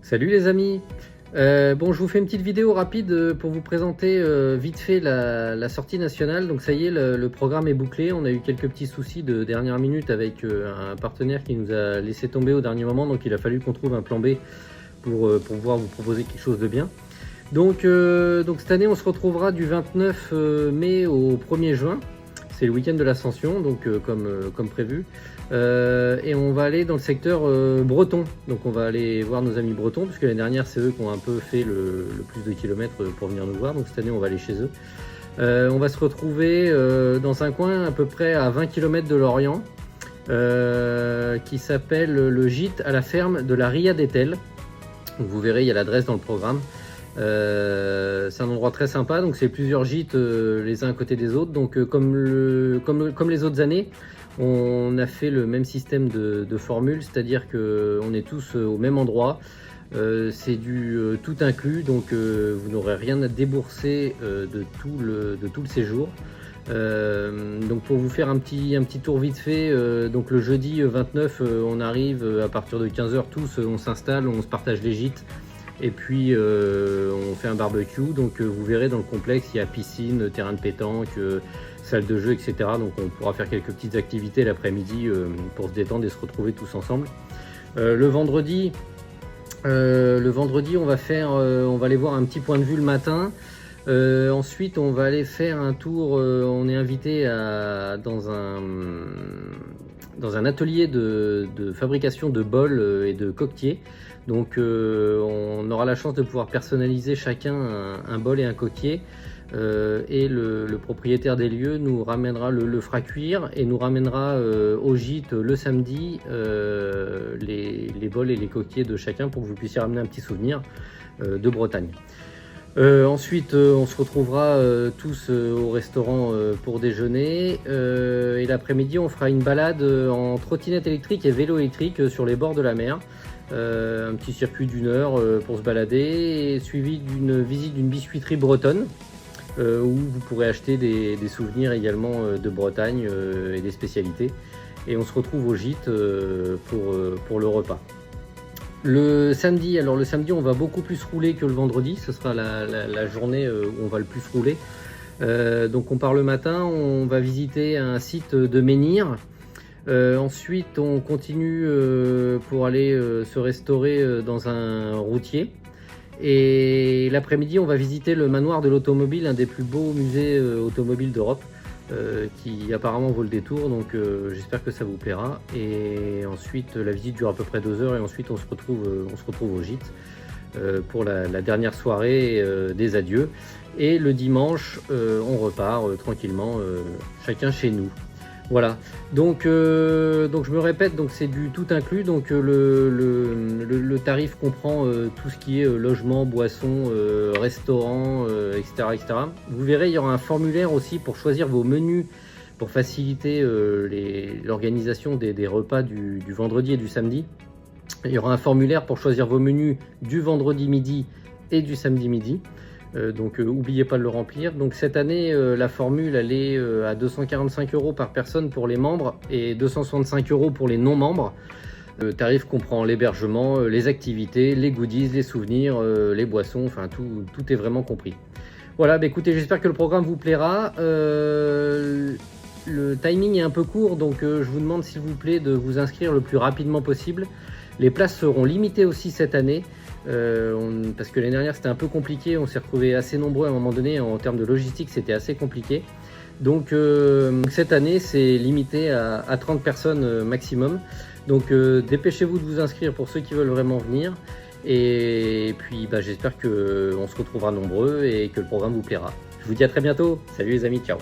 Salut les amis. Bon, je vous fais une petite vidéo rapide pour vous présenter vite fait la sortie nationale. Donc ça y est, le programme est bouclé. On a eu quelques petits soucis de dernière minute avec un partenaire qui nous a laissé tomber au dernier moment. Donc il a fallu qu'on trouve un plan B pour pouvoir vous proposer quelque chose de bien. Donc cette année, on se retrouvera du 29 mai au 1er juin. C'est le week-end de l'Ascension, donc comme prévu. Et on va aller dans le secteur breton. Donc on va aller voir nos amis bretons, puisque l'année dernière, c'est eux qui ont un peu fait le plus de kilomètres pour venir nous voir. Donc cette année, on va aller chez eux. On va se retrouver dans un coin à peu près à 20 km de Lorient, qui s'appelle le gîte à la ferme de la Ria d'Etel. Donc vous verrez, il y a l'adresse dans le programme. C'est un endroit très sympa, donc c'est plusieurs gîtes les uns à côté des autres. Donc comme les autres années, on a fait le même système de formule, c'est-à-dire qu'on est tous au même endroit. C'est du tout inclus, donc vous n'aurez rien à débourser de tout le séjour. Donc pour vous faire un petit tour vite fait, donc le jeudi 29, on arrive à partir de 15 h tous, on s'installe, on se partage les gîtes. Et puis on fait un barbecue, donc vous verrez dans le complexe, il y a piscine, terrain de pétanque, salle de jeu, etc. Donc on pourra faire quelques petites activités l'après-midi pour se détendre et se retrouver tous ensemble. Le vendredi, on va aller voir un petit point de vue le matin. Ensuite, on va aller faire un tour. On est invité dans un atelier de fabrication de bols et de coquetiers. Donc on aura la chance de pouvoir personnaliser chacun un bol et un coquetier, et le propriétaire des lieux nous ramènera le fera cuire et nous ramènera au gîte le samedi les bols et les coquetiers de chacun pour que vous puissiez ramener un petit souvenir de Bretagne. Ensuite, on se retrouvera tous au restaurant pour déjeuner, et l'après-midi, on fera une balade en trottinette électrique et vélo électrique sur les bords de la mer. Un petit circuit d'1 heure pour se balader, suivi d'une visite d'une biscuiterie bretonne où vous pourrez acheter des souvenirs également de Bretagne et des spécialités. Et on se retrouve au gîte pour le repas. Le samedi, on va beaucoup plus rouler que le vendredi, ce sera la journée où on va le plus rouler. Donc on part le matin, on va visiter un site de menhir. Ensuite, on continue pour aller se restaurer dans un routier. Et l'après-midi, on va visiter le manoir de l'automobile, un des plus beaux musées automobiles d'Europe, qui apparemment vaut le détour. Donc j'espère que ça vous plaira. Et ensuite, la visite dure à peu près 2 heures. Et ensuite, on se retrouve au gîte pour la dernière soirée des adieux. Et le dimanche, on repart tranquillement, chacun chez nous. Voilà, donc je me répète, donc c'est du tout inclus, donc le tarif comprend tout ce qui est logement, boisson, restaurant, etc., etc. Vous verrez, il y aura un formulaire aussi pour choisir vos menus, pour faciliter l'organisation des repas du vendredi et du samedi. Il y aura un formulaire pour choisir vos menus du vendredi midi et du samedi midi. Donc n'oubliez pas de le remplir. Donc cette année, la formule elle est à 245 € par personne pour les membres et 265 € pour les non-membres. Le tarif comprend l'hébergement, les activités, les goodies, les souvenirs, les boissons, enfin tout est vraiment compris. Voilà, bah écoutez, j'espère que le programme vous plaira. Le timing est un peu court, donc je vous demande s'il vous plaît de vous inscrire le plus rapidement possible. Les places seront limitées aussi cette année. Parce que l'année dernière c'était un peu compliqué, on s'est retrouvé assez nombreux à un moment donné, en termes de logistique c'était assez compliqué. Donc cette année c'est limité à 30 personnes maximum. Donc dépêchez-vous de vous inscrire pour ceux qui veulent vraiment venir. Et puis j'espère qu'on se retrouvera nombreux et que le programme vous plaira. Je vous dis à très bientôt, salut les amis, ciao.